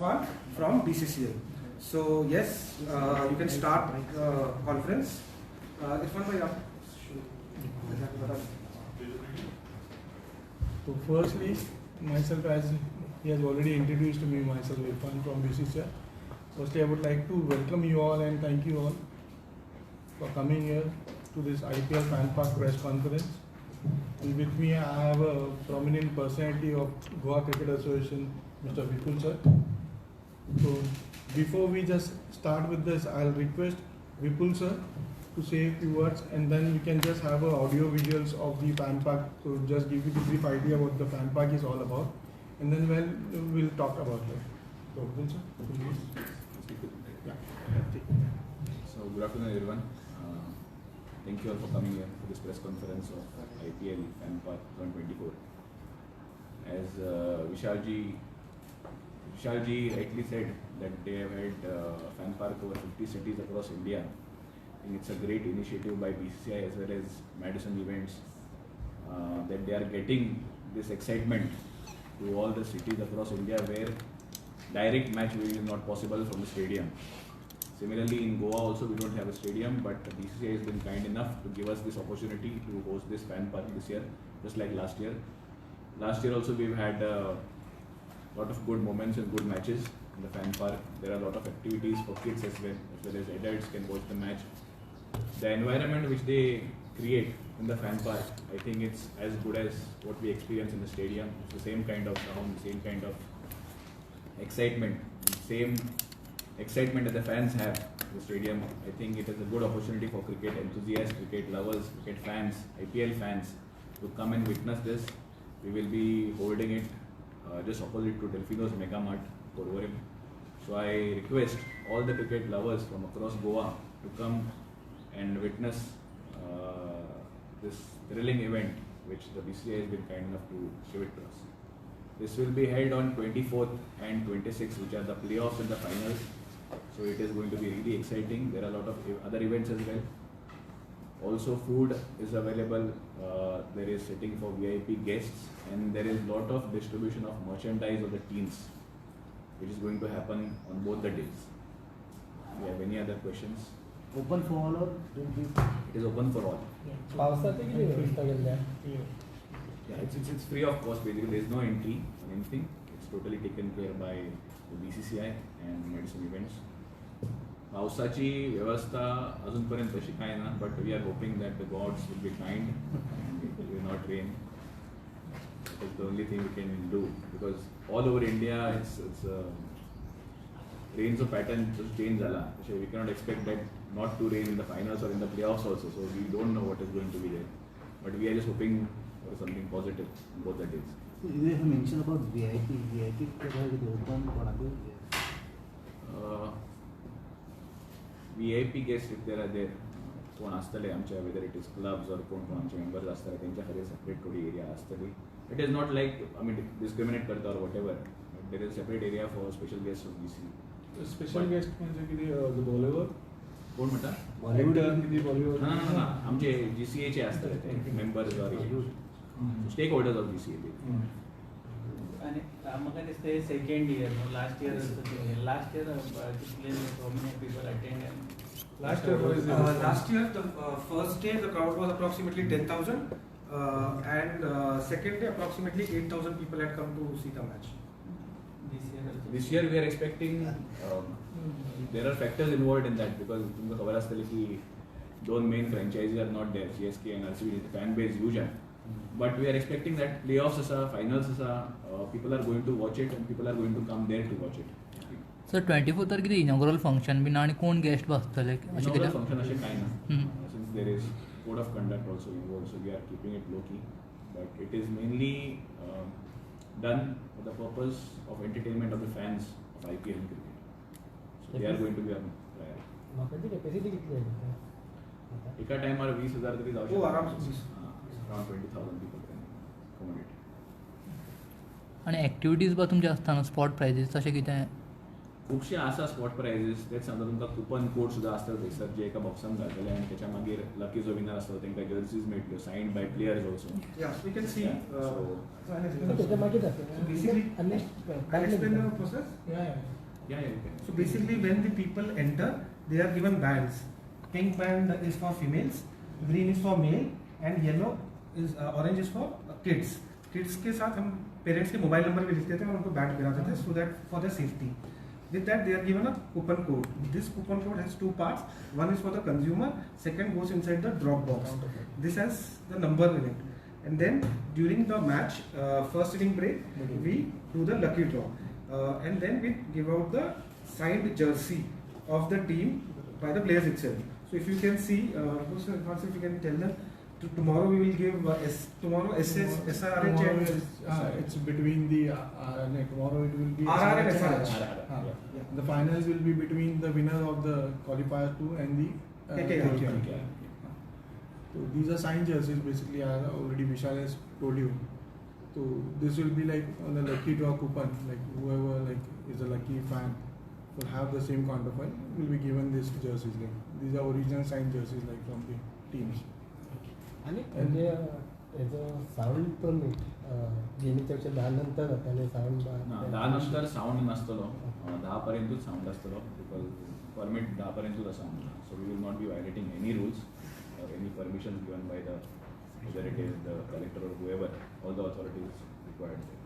Irfan from BCCL. So yes, you can start conference. Irfan bhai, aap So firstly, myself, as he has already introduced me, myself Irfan from BCCL. Firstly, I would like to welcome you all and thank you all for coming here to this IPL Fan Park press conference. And with me, I have a prominent personality of Goa Cricket Association, Mr. Vipul sir. So before we just start with this, I'll request Vipul sir to say a few words, and then we can just have audio visuals of the fan park to just give you the brief idea what the fan park is all about, and then we'll talk about it. So Vipul sir, please. Yeah. So good afternoon everyone. Thank you all for coming here for this press conference of IPL Fan Park 2024. As Vishalji rightly said that they have had fan park over 50 cities across India. I think it's a great initiative by BCCI as well as Madison Events that they are getting this excitement to all the cities across India where direct match viewing is not possible from the stadium. Similarly, in Goa also we don't have a stadium, but BCCI has been kind enough to give us this opportunity to host this fan park this year, just like last year. Last year also we've had a lot of good moments and good matches in the fan park. There are a lot of activities for kids as well as adults can watch the match. The environment which they create in the fan park, I think it's as good as what we experience in the stadium. It's the same kind of sound, same kind of excitement, same excitement that the fans have in the stadium. I think it is a good opportunity for cricket enthusiasts, cricket lovers, cricket fans, IPL fans to come and witness this. We will be holding it just opposite to Delfino's Mega Mart, Porvorim. So I request all the cricket lovers from across Goa to come and witness this thrilling event which the BCCI has been kind enough to give it to us. This will be held on 24th and 26th, which are the playoffs and the finals. So it is going to be really exciting. There are a lot of other events as well. Also food is available. There is sitting for VIP guests, and there is a lot of distribution of merchandise of the teams, which is going to happen on both the days. Do you have any other questions? Open for all or It is open for all. Yeah, it's free of cost basically. There is no entry or anything. It's totally taken care by the BCCI and Madison Events. पावसाची व्यवस्था अजूनपर्यंत तशी काय ना, but we are hoping that the gods will be kind and it will not rain. That is the only thing we can do, because all over India it's rain's pattern just change झाला. So we cannot expect that not to rain in the finals or in the playoffs also. So we don't know what is going to be there, but we are just hoping for something positive in both the days. you have mentioned about VIP open for other VIP guests if there are there, कोण असतले आमच्या whether it is clubs or कोण आमचे members असतले त्यांच्या खाली separate थोडी area असतली. It is not like discriminate करता or whatever. But there is a separate area for special guests of BC. Special guest म्हणजे किती Bollywood? कोण म्हणता? Bollywood किती Bollywood? ना आमचे GCA चे असतले ते members or stakeholders of GCA. आणि म्हाका दिसता second year last year how many people attend? Last year was last year the first day the crowd was approximately 10,000 and second day approximately 8,000 people had come to see the match. This year we are expecting there are factors involved in that, because तुमको खबर असतली की दोन main franchises are not there, CSK and RCB. The fan base huge आहे. But we are expecting that playoffs asa, finals asa, people are going to watch it and people are going to come there to watch it. So 24 तारखेला inaugural function बिन आणि कोण guest बसतले अशें Inaugural function अशें कांय ना. Since there is code of conduct also involved, so we are keeping it low key. But it is mainly done for the purpose of entertainment of the fans of IPL and cricket. So they are going to be on trial. एका टायमार 20,000 तरी जाऊ हो, शकतात. आरामसे. Around 20,000 people can accommodate. आणि activities बा तुमचे असताना स्पॉट प्राइजीस तशें कितें खुबशे आसा स्पॉट प्रायजीस तेच सांगता तुमकां कुपन कोड सुद्दां आसता थंयसर जे एका बॉक्सान घालतले आनी तेच्या मागीर लकी जो विनर आसता तांकां जर्सीज मेळटल्यो signed by players also. Yes, we can see. So I'll explain. त्याच्या मागे So basically, I'll explain the process. या So basically, when the people enter, they are given bands. Pink band is for females, green is for male, and yellow is orange is for kids. Kids के साथ हम parents के mobile number भी लिख देते हैं और उनको बैंड गिरा देते हैं so that for their safety. With that, they are given a coupon code. This coupon code has two parts. One is for the consumer. Second goes inside the drop box. This has the number in it. And then during the match, first inning break, we do the lucky draw. And then we give out the signed jersey of the team by the players itself. So if you can see, if you can tell them, tomorrow we will give SRH and it's between the tomorrow it will be RR and SRH. Yeah. The finals will be between the winner of the qualifier 2 and the KKR. So these are signed jerseys basically. Already Vishal has told you. So this will be like on the lucky draw coupon. Like whoever like is a lucky fan will have the same counterpart will be given this jerseys. Like these are original signed jerseys like from the teams. आणि म्हणजे याचं sound पण गेमीच्या पेक्षा 10 नंतर त्याने sound 10 नंतर sound नसतलो 10 पर्यंतूच साऊंड आसतलो बिकॉज परमीट 10 पर्यंतूच आसा आमकां so we will not be violating any rules or any permissions given by the whether it is the collector or whoever, all the authorities required there.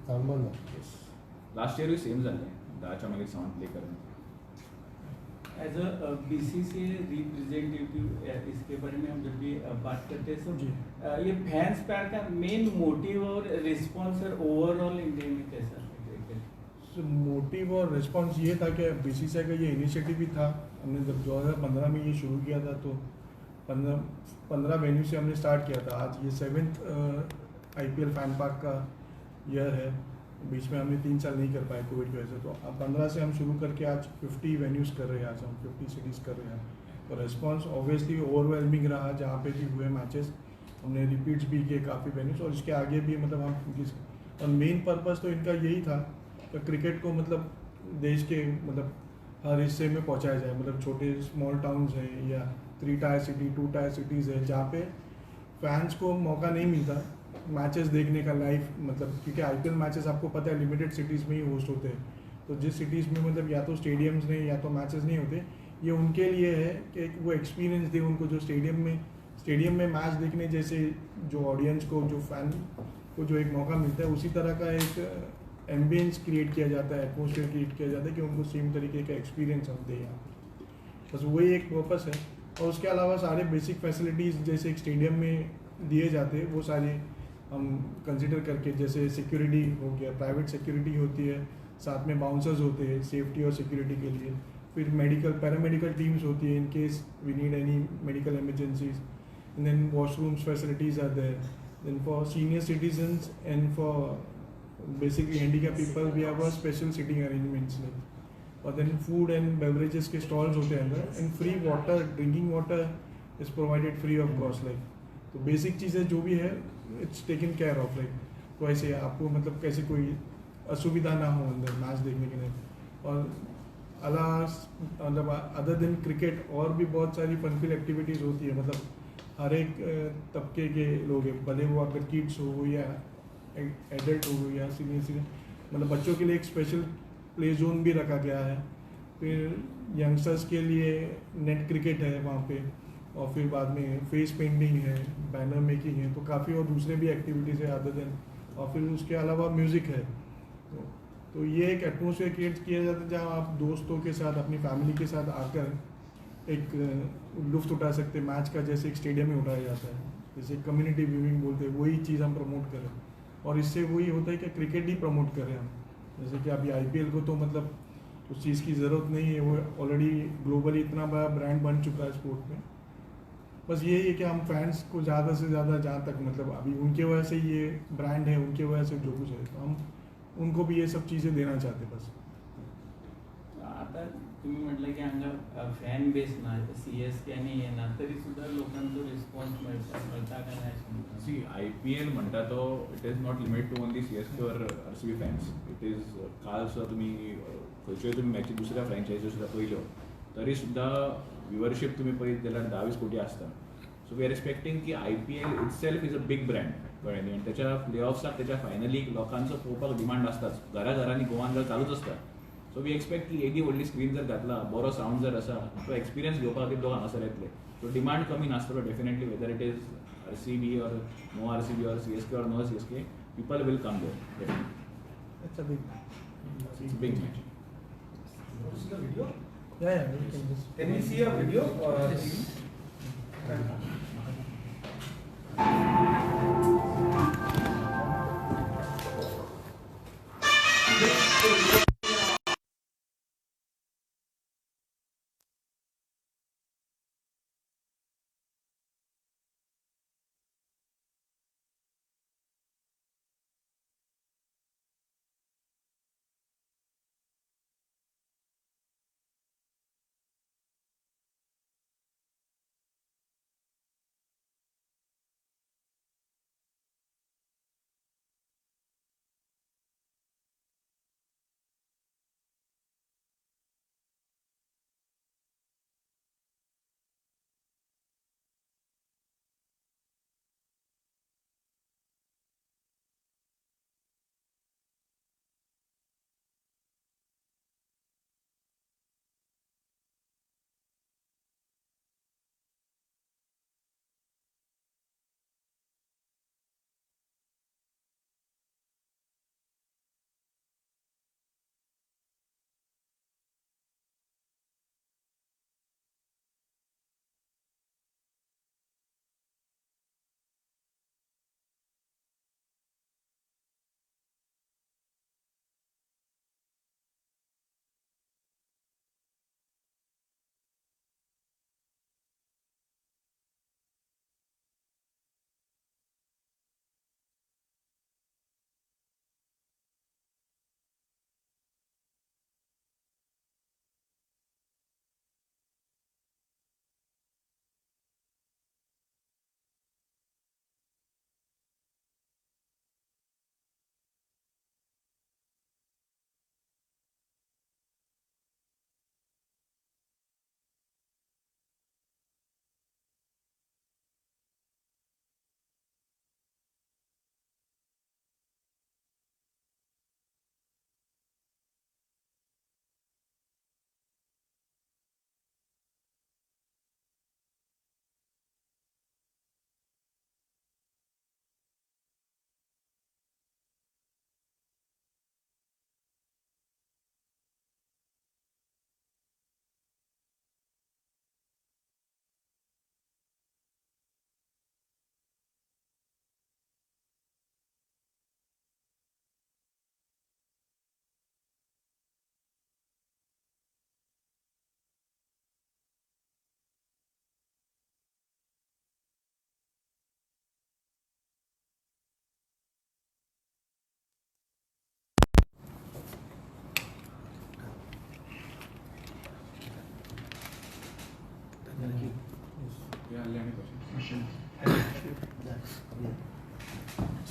Sound बंद. Yes. Last year we same झाले 10च्या मागीर sound play करना. As a BCCI representative इसके बारे में हम जब भी बात करते हैं तो ये फैंस पैर का मेन मोटिव और रिस्पॉन्स और ओवरऑल इंडिया में कैसा है? So मोटिव और रिस्पॉन्स ये था कि BCCI का ये इनिशिएटिव भी था. हमने जब 2015 में ये शुरू किया था तो 15 वेन्यू से हमने स्टार्ट किया था. आज ये 7th IPL फैन पार्क का ईयर है. बीच में हमने 3 साल नहीं कर पाए कोविड की वजह से. तो अब 15 से हम शुरू करके आज 50 वेन्यूज़ कर रहे हैं. आज हम 50 सिटीज़ कर रहे हैं. तो रिस्पॉन्स ऑब्वियसली ओवरवेलमिंग रहा. जहाँ पे भी हुए मैचेस हमने रिपीट्स भी किए काफ़ी वेन्यूज़ और इसके आगे भी मतलब हम और मेन पर्पस तो इनका यही था कि क्रिकेट को मतलब देश के मतलब हर हिस्से में पहुँचाया जाए. मतलब छोटे स्मॉल टाउन्स हैं या 3 टायर सिटी 2 टायर सिटीज़ है जहाँ पे फैंस को मौका नहीं मिलता मैचेस देखने का लाइव. मतलब क्योंकि IPL मैचेस आपको पता है लिमिटेड सिटीज़ में ही होस्ट होते हैं. तो जिस सिटीज़ में मतलब या तो स्टेडियम्स नहीं या तो मैचेस नहीं होते, ये उनके लिए है कि वो एक्सपीरियंस दे उनको जो स्टेडियम में मैच देखने जैसे जो ऑडियंस को जो फैन को जो एक मौका मिलता है उसी तरह का एक एम्बियंस क्रिएट किया जाता है, एटमोसफियर क्रिएट किया जाता है कि उनको सेम तरीके का एक्सपीरियंस हम दें यहाँ. बस वही एक पर्पस है. और उसके अलावा सारे बेसिक फैसिलिटीज़ जैसे एक स्टेडियम में दिए जाते हैं वो सारे हम कंसिडर करके, जैसे सिक्योरिटी हो गया, प्राइवेट सिक्योरिटी होती है, साथ में बाउंसर्स होते हैं सेफ्टी और सिक्योरिटी के लिए. फिर पैरामेडिकल टीम्स होती है in case we need any medical emergencies. And then washrooms facilities are there. Then for senior citizens and for basically handicap people we have a special sitting arrangements. और then food and beverages के stalls होते हैं अंदर. And free water, drinking water is provided free of cost. Like तो basic चीज़ें जो भी है it's taken care of. Like तो ऐसे आपको मतलब कैसे कोई असुविधा ना हो अंदर मैच देखने के लिए. और मतलब अदर देन क्रिकेट और भी बहुत सारी फनफिल एक्टिविटीज़ होती है. मतलब हर एक तबके के लोग हैं, भले वो अगर किड्स हो या एडल्ट हो या सीनियर मतलब बच्चों के लिए एक स्पेशल प्ले जोन भी रखा गया है. फिर यंगस्टर्स के लिए नेट क्रिकेट है वहाँ पे. और फिर बाद में फेस पेंटिंग है, बैनर मेकिंग है. तो काफ़ी और दूसरे भी एक्टिविटीज़ है अदर देन. और फिर उसके अलावा म्यूज़िक है. तो ये एक एटमोसफियर क्रिएट किया जाता है जहाँ आप दोस्तों के साथ अपनी फैमिली के साथ आकर एक लुफ्त उठा सकते हैं मैच का, जैसे एक स्टेडियम में उठाया जाता है. जैसे कम्युनिटी व्यूइंग बोलते हैं, वही चीज़ हम प्रमोट करें. और इससे वही होता है कि क्रिकेट ही प्रमोट करें हम. जैसे कि अभी IPL को तो मतलब उस चीज़ की ज़रूरत नहीं है, वो ऑलरेडी ग्लोबली इतना बड़ा ब्रांड बन चुका है स्पोर्ट में. बस यही है कि हम फैंस को ज़्यादा से ज़्यादा जहाँ तक मतलब अभी उनके वजह से ये ब्रांड है, उनके वजह से जो कुछ है, तो हम उनको भी ये सब चीज़ें देना चाहते. बस आता तुम्ही म्हटलं की हांगा फॅन बेस ना CSK आणि हे ना तरी सुद्धा लोकांचो रिस्पॉन्स मिळता का नाही अशें म्हणटा. सी IPL म्हणटा तो it is not limit to only CSK और RCB फॅन्स. इट इज काल सुद्धा तुम्ही खंयच्योय तुमी मॅची दुसऱ्या फ्रँचायजी सुद्धा पयल्यो तरी सुद्धा व्ह्युअरशीप तुम्ही पळयत जाल्यार 20-20 कोटी आसता. सो वी आर एक्सपेक्टिंग की IPL itself is a big brand कळ्ळें न्ही. आनी त्याच्या प्ले ऑफ्साक त्याच्या फायनलीक लोकांचो पळोवपाक डिमांड आसताच. घरांनी गोवान जर चालूच आसता. सो वी एक्सपेक्ट की एदी व्हडली स्क्रीन जर घातला बरो सावंड जर आसा तो एक्सपिरियन्स घेवपा खातीर लोक हांगासर येतले. सो डिमांड कमी नासतलो definitely whether it is RCB or no RCB or CSK or no CSK, people will come there definitely. It's a big. It's a big match. Want to see the video? Yeah, we can just. Can we see a video?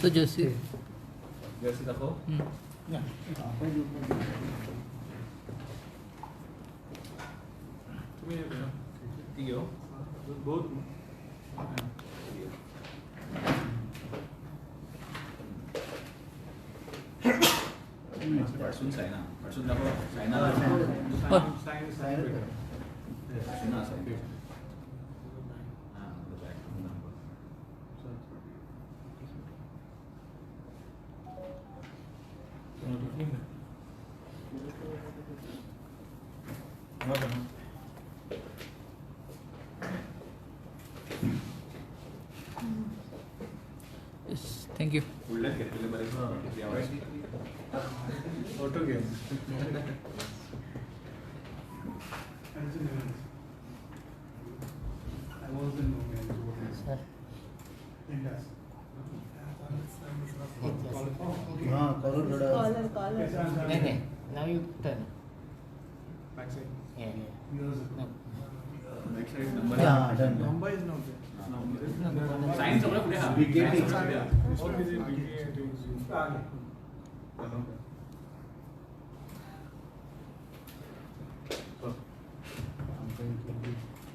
So Jesse. Jersey दाखव. Yeah. तुम्ही ती घेऊ. बहुत पासून सायना पासून दाखव. Saina Saina Saina. Yes, thank you. फुडल्यात घेतलेले बरेच Auto game. I was in Sir. Indas. Caller. Caller. No. Now you turn. Backside. Yeah. Next slide, number. Yeah, done. Number is not there. Science सगळं पुढे हा. BKT. Science सगळं पुढे हा. This one is a BKT. आगे